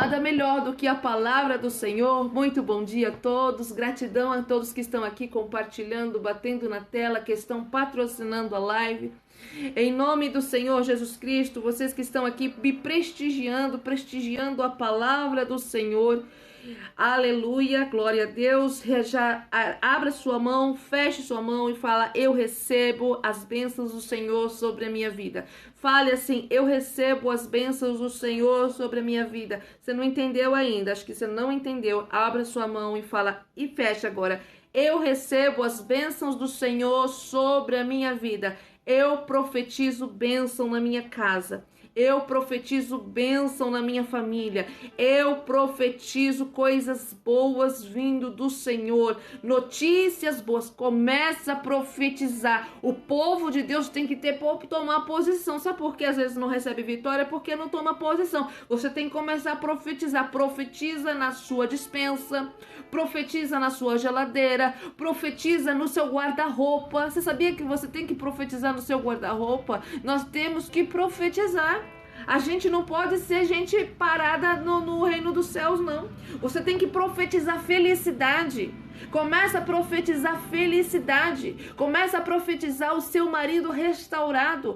Nada melhor do que a palavra do Senhor. Muito bom dia a todos. Gratidão a todos que estão aqui compartilhando, batendo na tela, que estão patrocinando a live. Em nome do Senhor Jesus Cristo, vocês que estão aqui me prestigiando a palavra do Senhor. Aleluia, glória a Deus. Já abra sua mão, feche sua mão e fala: eu recebo as bênçãos do Senhor sobre a minha vida. Fale assim: eu recebo as bênçãos do Senhor sobre a minha vida. Você não entendeu ainda? Acho que você não entendeu. Abra sua mão e fala, e feche agora: eu recebo as bênçãos do Senhor sobre a minha vida. Eu profetizo bênção na minha casa. Eu profetizo bênção na minha família. Eu profetizo coisas boas vindo do Senhor. Notícias boas. Começa a profetizar. O povo de Deus tem que tomar posição. Sabe por que às vezes não recebe vitória? Porque não toma posição. Você tem que começar a profetizar. Profetiza na sua despensa. Profetiza na sua geladeira. Profetiza no seu guarda-roupa. Você sabia que você tem que profetizar no seu guarda-roupa? Nós temos que profetizar. A gente não pode ser gente parada no reino dos céus, não. Você tem que profetizar felicidade. Começa a profetizar felicidade. Começa a profetizar o seu marido restaurado.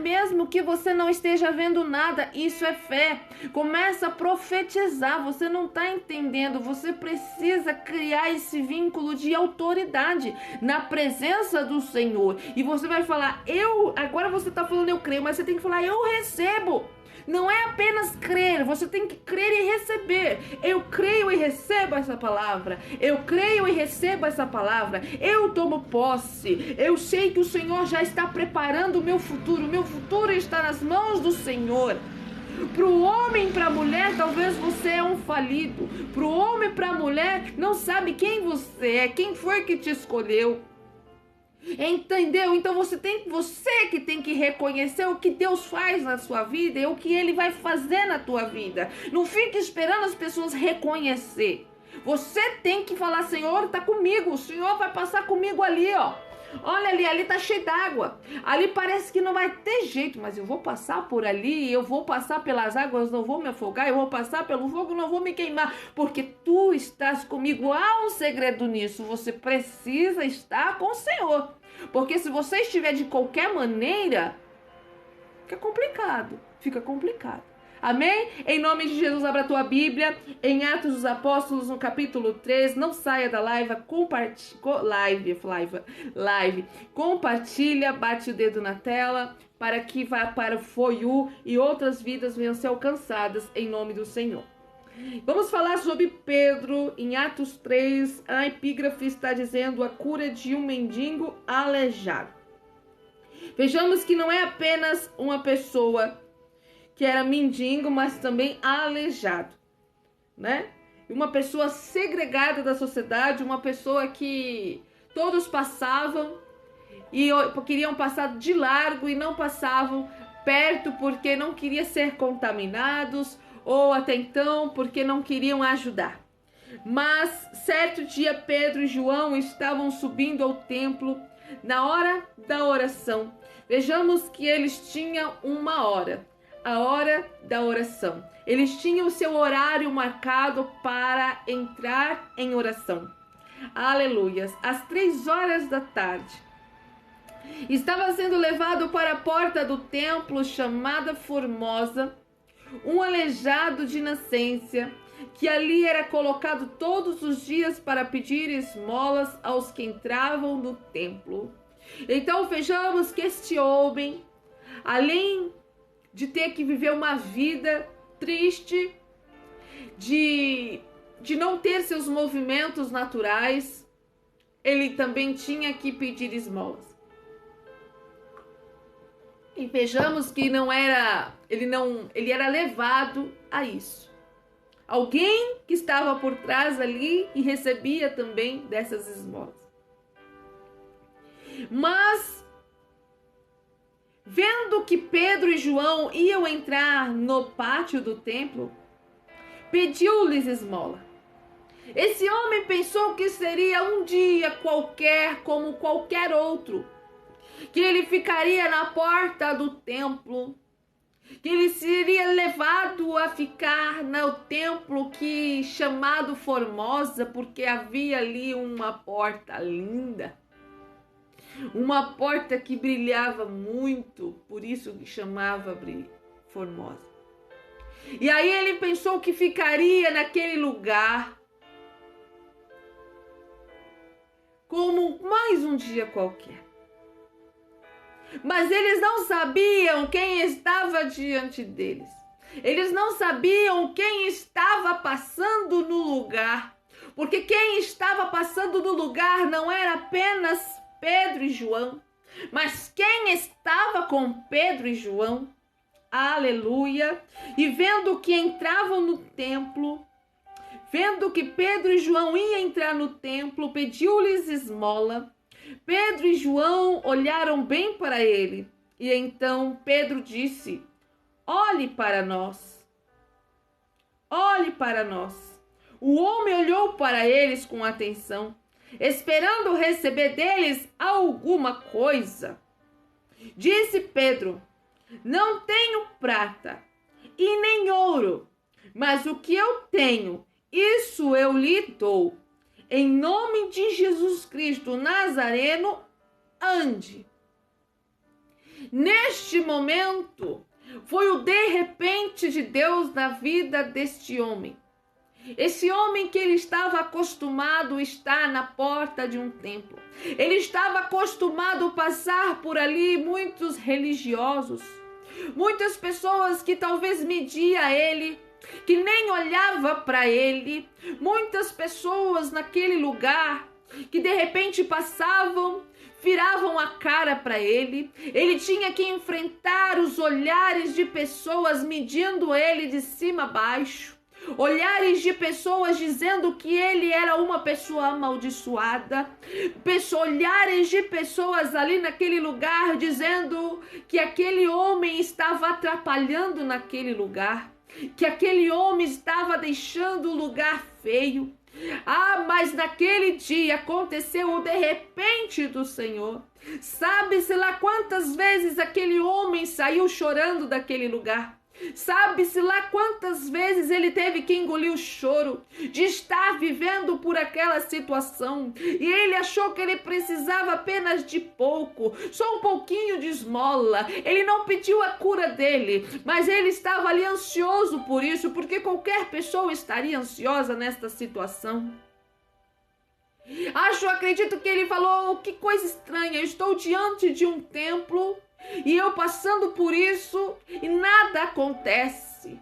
Mesmo que você não esteja vendo nada, isso é fé. Começa a profetizar. Você não está entendendo. Você precisa criar esse vínculo de autoridade na presença do Senhor. E você vai falar, agora você está falando eu creio, mas você tem que falar, eu recebo. Não é apenas crer, você tem que crer e receber. Eu creio e recebo essa palavra. Eu creio e recebo essa palavra. Eu tomo posse. Eu sei que o Senhor já está preparando o meu futuro. O meu futuro está nas mãos do Senhor. Para o homem e para a mulher, talvez você é um falido. Para o homem e para a mulher, não sabe quem você é, quem foi que te escolheu. Entendeu? Então você que tem que reconhecer o que Deus faz na sua vida e o que Ele vai fazer na tua vida. Não fique esperando as pessoas reconhecer. Você tem que falar, Senhor, tá comigo. O Senhor vai passar comigo ali, ó. Olha ali tá cheio d'água. Ali parece que não vai ter jeito, mas eu vou passar por ali, eu vou passar pelas águas, não vou me afogar, eu vou passar pelo fogo, não vou me queimar, porque tu estás comigo. Há um segredo nisso, você precisa estar com o Senhor, porque se você estiver de qualquer maneira, fica complicado. Amém? Em nome de Jesus, abra a tua Bíblia em Atos dos Apóstolos, no capítulo 3. Não saia da live, compartilha, bate o dedo na tela para que vá para o For You e outras vidas venham ser alcançadas em nome do Senhor. Vamos falar sobre Pedro em Atos 3. A epígrafe está dizendo a cura de um mendigo aleijado. Vejamos que não é apenas uma pessoa que era mendigo, mas também aleijado, né? Uma pessoa segregada da sociedade, uma pessoa que todos passavam e queriam passar de largo e não passavam perto porque não queriam ser contaminados ou até então porque não queriam ajudar. Mas certo dia Pedro e João estavam subindo ao templo na hora da oração. Vejamos que eles tinham uma hora. A hora da oração. Eles tinham o seu horário marcado para entrar em oração. Aleluias. Às 3 horas da tarde. Estava sendo levado para a porta do templo chamada Formosa, um aleijado de nascença, que ali era colocado todos os dias para pedir esmolas aos que entravam no templo. Então vejamos que este homem, além de ter que viver uma vida triste, de não ter seus movimentos naturais, ele também tinha que pedir esmolas. E vejamos que ele era levado a isso. Alguém que estava por trás ali e recebia também dessas esmolas. Mas vendo que Pedro e João iam entrar no pátio do templo, pediu-lhes esmola. Esse homem pensou que seria um dia qualquer como qualquer outro, que ele ficaria na porta do templo, que ele seria levado a ficar no templo chamado Formosa, porque havia ali uma porta linda, uma porta que brilhava muito, por isso que chamava Formosa. E aí ele pensou que ficaria naquele lugar como mais um dia qualquer. Mas eles não sabiam quem estava diante deles. Eles não sabiam quem estava passando no lugar. Porque quem estava passando no lugar não era apenas Pedro e João, mas quem estava com Pedro e João, aleluia, e vendo que entravam no templo, vendo que Pedro e João iam entrar no templo, pediu-lhes esmola. Pedro e João olharam bem para ele, e então Pedro disse: olhe para nós. Olhe para nós. O homem olhou para eles com atenção, esperando receber deles alguma coisa. Disse Pedro: não tenho prata e nem ouro, mas o que eu tenho, isso eu lhe dou. Em nome de Jesus Cristo Nazareno, ande. Neste momento, foi o de repente de Deus na vida deste homem. Esse homem que ele estava acostumado a estar na porta de um templo. Ele estava acostumado a passar por ali muitos religiosos, muitas pessoas que talvez mediam ele, que nem olhava para ele, muitas pessoas naquele lugar que de repente passavam, viravam a cara para ele. Ele tinha que enfrentar os olhares de pessoas medindo ele de cima a baixo, olhares de pessoas dizendo que ele era uma pessoa amaldiçoada, olhares de pessoas ali naquele lugar dizendo que aquele homem estava atrapalhando naquele lugar, que aquele homem estava deixando o lugar feio. Mas naquele dia aconteceu o de repente do Senhor. Sabe-se lá quantas vezes aquele homem saiu chorando daquele lugar. Sabe-se lá quantas vezes ele teve que engolir o choro de estar vivendo por aquela situação. E ele achou que ele precisava apenas de pouco, só um pouquinho de esmola. Ele não pediu a cura dele, mas ele estava ali ansioso por isso, porque qualquer pessoa estaria ansiosa nesta situação. Acredito que ele falou: que coisa estranha, eu estou diante de um templo e eu passando por isso e nada acontece.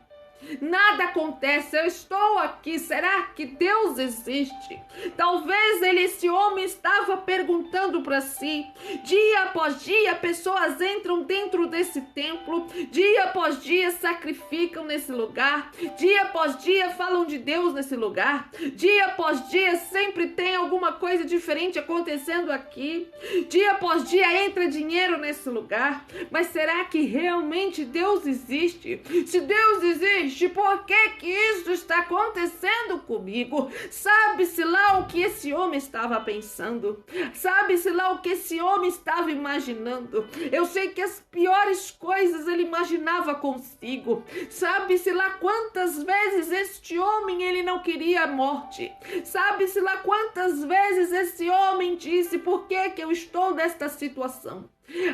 Nada acontece, eu estou aqui, será que Deus existe? Talvez esse homem estava perguntando para si. Dia após dia, pessoas entram dentro desse templo, dia após dia sacrificam nesse lugar, dia após dia falam de Deus nesse lugar, dia após dia sempre tem alguma coisa diferente acontecendo aqui, dia após dia entra dinheiro nesse lugar. Mas será que realmente Deus existe? Se Deus existe, por que isso está acontecendo comigo? Sabe-se lá o que esse homem estava pensando, sabe-se lá o que esse homem estava imaginando. Eu sei que as piores coisas ele imaginava consigo. Sabe-se lá quantas vezes este homem ele não queria a morte. Sabe-se lá quantas vezes esse homem disse: por que eu estou nesta situação?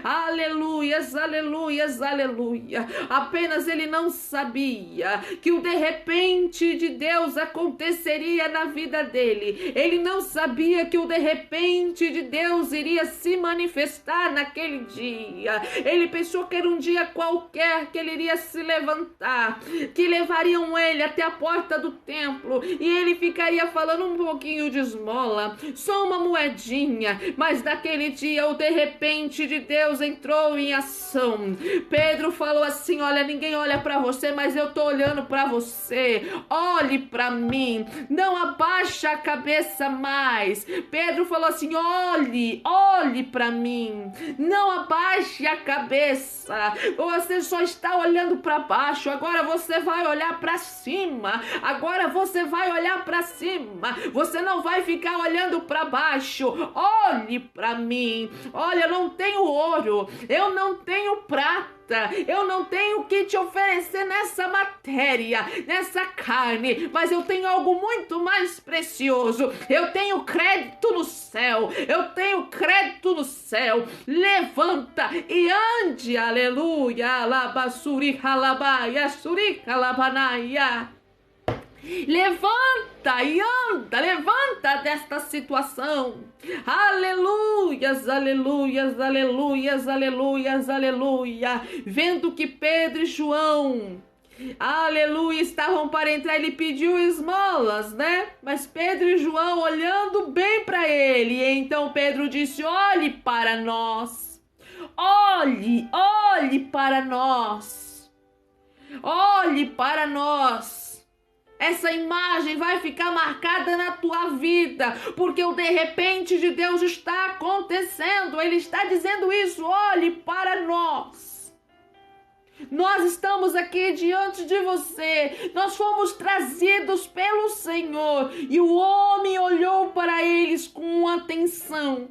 Aleluias, aleluias, aleluia. Apenas ele não sabia que o de repente de Deus aconteceria na vida dele. Ele não sabia que o de repente de Deus iria se manifestar naquele dia. Ele pensou que era um dia qualquer, que ele iria se levantar, que levariam ele até a porta do templo e ele ficaria falando um pouquinho de esmola, só uma moedinha. Mas naquele dia o de repente de Deus entrou em ação. Pedro falou assim: olha, ninguém olha para você, mas eu tô olhando para você. Olhe para mim, não abaixa a cabeça mais. Pedro falou assim: olhe para mim, não abaixe a cabeça. Você só está olhando para baixo, agora você vai olhar para cima. Agora você vai olhar para cima. Você não vai ficar olhando para baixo. Olhe para mim. Olha, eu não tenho ouro, eu não tenho prata, eu não tenho o que te oferecer nessa matéria, nessa carne, mas eu tenho algo muito mais precioso. Eu tenho crédito no céu, eu tenho crédito no céu. Levanta e ande, aleluia, alabasuri halabaia, suri halabanaia. Levanta e anda, levanta desta situação. Aleluias, aleluias, aleluias, aleluias, aleluia. Vendo que Pedro e João, aleluia, estavam para entrar, ele pediu esmolas, né? Mas Pedro e João olhando bem para ele. E então Pedro disse: olhe para nós. Olhe, olhe para nós. Olhe para nós. Essa imagem vai ficar marcada na tua vida, porque o de repente de Deus está acontecendo. Ele está dizendo isso: olhe para nós. Nós estamos aqui diante de você. Nós fomos trazidos pelo Senhor. E o homem olhou para eles com atenção,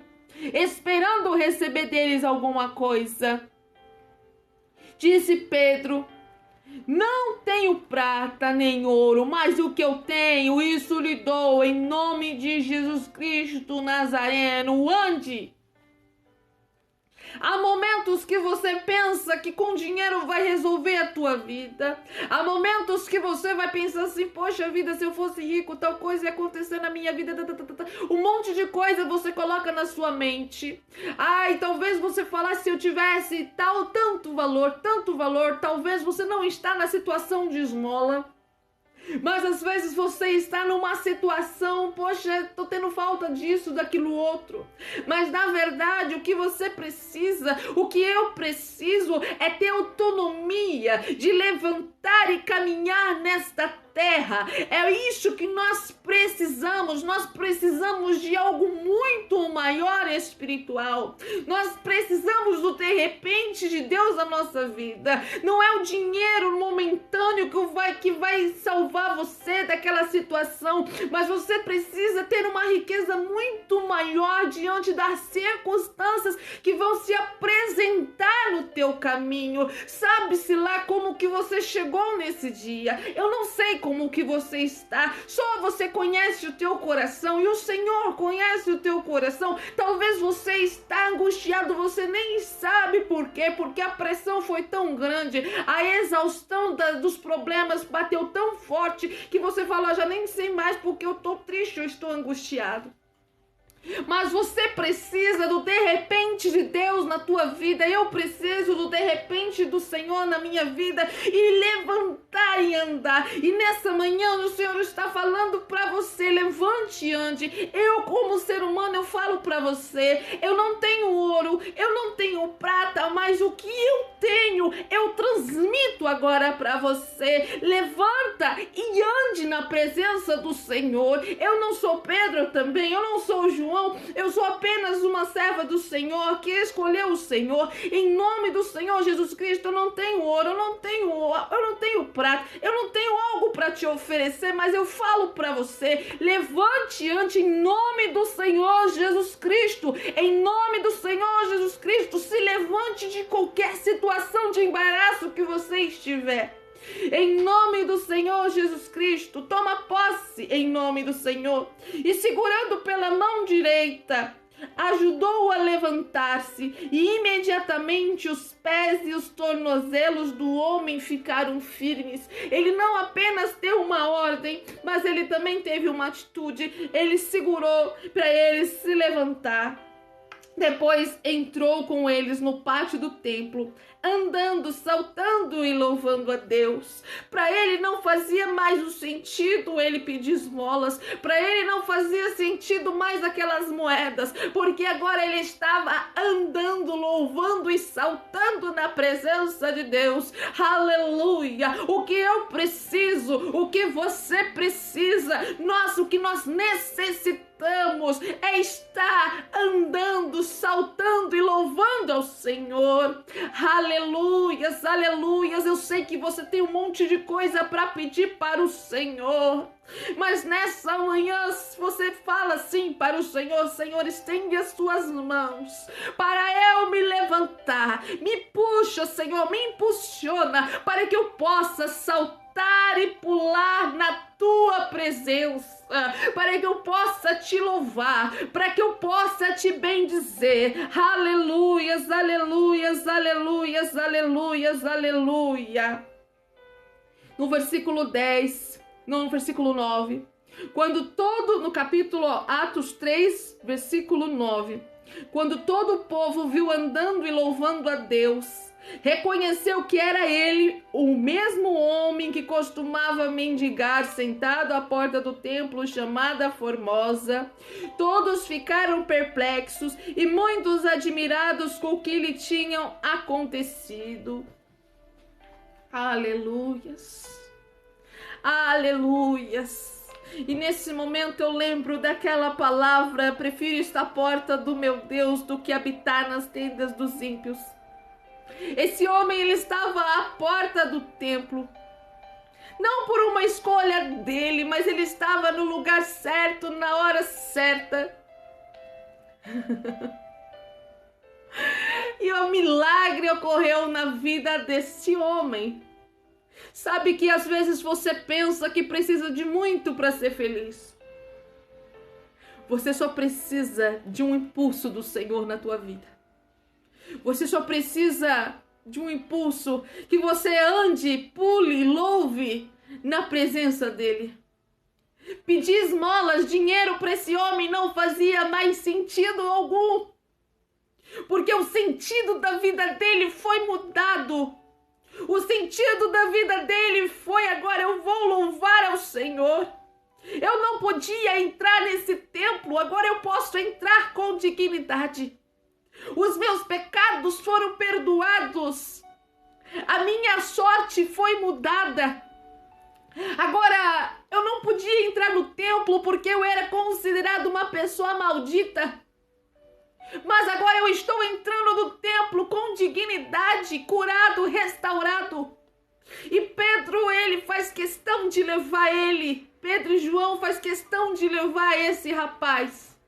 esperando receber deles alguma coisa. Disse Pedro: não tenho prata nem ouro, mas o que eu tenho, isso lhe dou, em nome de Jesus Cristo Nazareno. Ande. Há momentos que você pensa que com dinheiro vai resolver a tua vida. Há momentos que você vai pensar assim: poxa vida, se eu fosse rico, tal coisa ia acontecer na minha vida. Um monte de coisa você coloca na sua mente. Ai, talvez você falasse: se eu tivesse tanto valor, talvez você não está na situação de esmola. Mas às vezes você está numa situação: poxa, tô tendo falta disso, daquilo outro. Mas na verdade o que você precisa, o que eu preciso é ter autonomia de levantar e caminhar nesta terra. É isso que nós precisamos. Nós precisamos de algo muito maior espiritual. Nós precisamos do de repente de Deus na nossa vida. Não é o dinheiro momentâneo que vai salvar você daquela situação, mas você precisa ter uma riqueza muito maior diante das circunstâncias que vão se apresentar no teu caminho. Sabe-se lá como que você chegou nesse dia. Eu não sei como que você está, só você conhece o teu coração e o Senhor conhece o teu coração. Talvez você está angustiado, você nem sabe por quê, porque a pressão foi tão grande, a exaustão dos problemas bateu tão forte que você fala: já nem sei mais porque eu estou triste, eu estou angustiado. Mas você precisa do de repente de Deus na tua vida. Eu preciso do de repente do Senhor na minha vida, e levantar e andar. E nessa manhã o Senhor está falando para você: levante e ande. Eu, como ser humano, eu falo para você: eu não tenho ouro, eu não tenho prata, mas o que eu tenho, eu transmito agora para você. Levanta e ande na presença do Senhor. Eu não sou Pedro também, eu não sou João, eu sou apenas uma serva do Senhor que escolheu o Senhor. Em nome do Senhor Jesus Cristo, eu não tenho ouro, eu não tenho prata, eu não tenho algo para te oferecer, mas eu falo para você: levante ante em nome do Senhor Jesus Cristo. Em nome do Senhor Jesus Cristo, se levante de qualquer situação de embaraço que você estiver. Em nome do Senhor Jesus Cristo, toma posse em nome do Senhor. E segurando pela mão direita, ajudou-o a levantar-se, e imediatamente os pés e os tornozelos do homem ficaram firmes. Ele não apenas deu uma ordem, mas ele também teve uma atitude. Ele segurou para ele se levantar. Depois entrou com eles no pátio do templo, andando, saltando e louvando a Deus. Para ele não fazia mais o sentido ele pedir esmolas, para ele não fazia sentido mais aquelas moedas, porque agora ele estava andando, louvando e saltando na presença de Deus. Aleluia! O que eu preciso, o que você precisa, o que nós necessitamos é estar andando, saltando e louvando ao Senhor. Aleluia! Aleluias, aleluias. Eu sei que você tem um monte de coisa para pedir para o Senhor. Mas nessa manhã você fala assim para o Senhor: Senhor, estende as tuas mãos para eu me levantar. Me puxa, Senhor, me impulsiona para que eu possa saltar e pular na tua presença, para que eu possa te louvar, para que eu possa te bendizer. Aleluias, aleluias, aleluias, aleluias, aleluia. No versículo 10, no versículo 9, no capítulo Atos 3, versículo 9, quando todo o povo viu andando e louvando a Deus, reconheceu que era ele, o mesmo homem que costumava mendigar sentado à porta do templo chamada Formosa. Todos ficaram perplexos e muitos admirados com o que lhe tinham acontecido. Aleluias, aleluias. E nesse momento eu lembro daquela palavra: prefiro estar à porta do meu Deus do que habitar nas tendas dos ímpios. Esse homem, ele estava à porta do templo, não por uma escolha dele, mas ele estava no lugar certo, na hora certa. E o milagre ocorreu na vida desse homem. Sabe que às vezes você pensa que precisa de muito para ser feliz. Você só precisa de um impulso do Senhor na tua vida. Você só precisa de um impulso, que você ande, pule, louve na presença dele. Pedir esmolas, dinheiro para esse homem não fazia mais sentido algum, porque o sentido da vida dele foi mudado. O sentido da vida dele foi: agora eu vou louvar ao Senhor. Eu não podia entrar nesse templo, agora eu posso entrar com dignidade. Os meus pecados foram perdoados. A minha sorte foi mudada. Agora, eu não podia entrar no templo porque eu era considerado uma pessoa maldita. Mas agora eu estou entrando no templo com dignidade, curado, restaurado. E Pedro, ele faz questão de levar Pedro e João faz questão de levar esse rapaz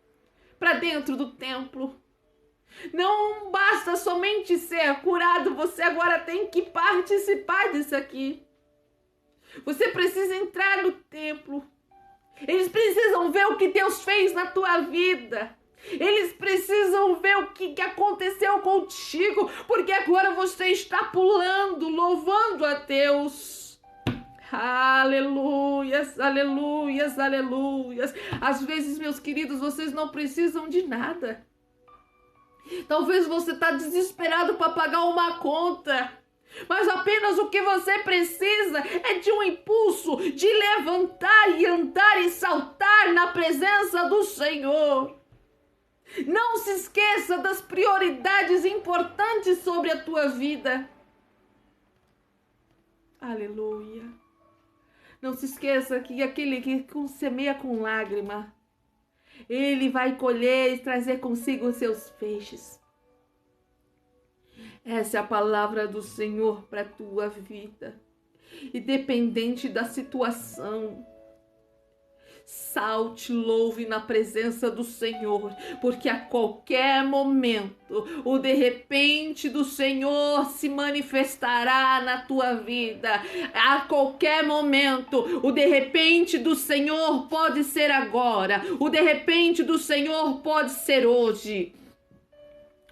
para dentro do templo. Não basta somente ser curado, você agora tem que participar disso aqui. Você precisa entrar no templo. Eles precisam ver o que Deus fez na tua vida. Eles precisam ver o que aconteceu contigo, porque agora você está pulando, louvando a Deus. Aleluias, aleluias, aleluias. Às vezes, meus queridos, vocês não precisam de nada. Talvez você está desesperado para pagar uma conta, mas apenas o que você precisa é de um impulso de levantar e andar e saltar na presença do Senhor. Não se esqueça das prioridades importantes sobre a tua vida. Aleluia. Não se esqueça que aquele que semeia com lágrima, ele vai colher e trazer consigo os seus feixes. Essa é a palavra do Senhor para a tua vida. Independente da situação, salte, louve na presença do Senhor, porque a qualquer momento o de repente do Senhor se manifestará na tua vida. A qualquer momento o de repente do Senhor pode ser agora, o de repente do Senhor pode ser hoje,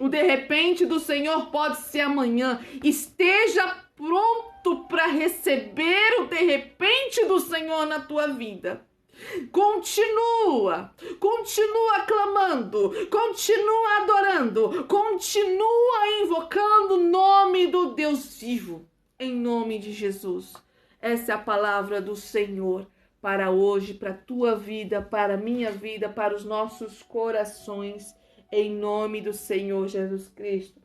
o de repente do Senhor pode ser amanhã. Esteja pronto para receber o de repente do Senhor na tua vida. Continua clamando, continua adorando, continua invocando o nome do Deus vivo, em nome de Jesus. Essa é a palavra do Senhor para hoje, para a tua vida, para a minha vida, para os nossos corações, em nome do Senhor Jesus Cristo.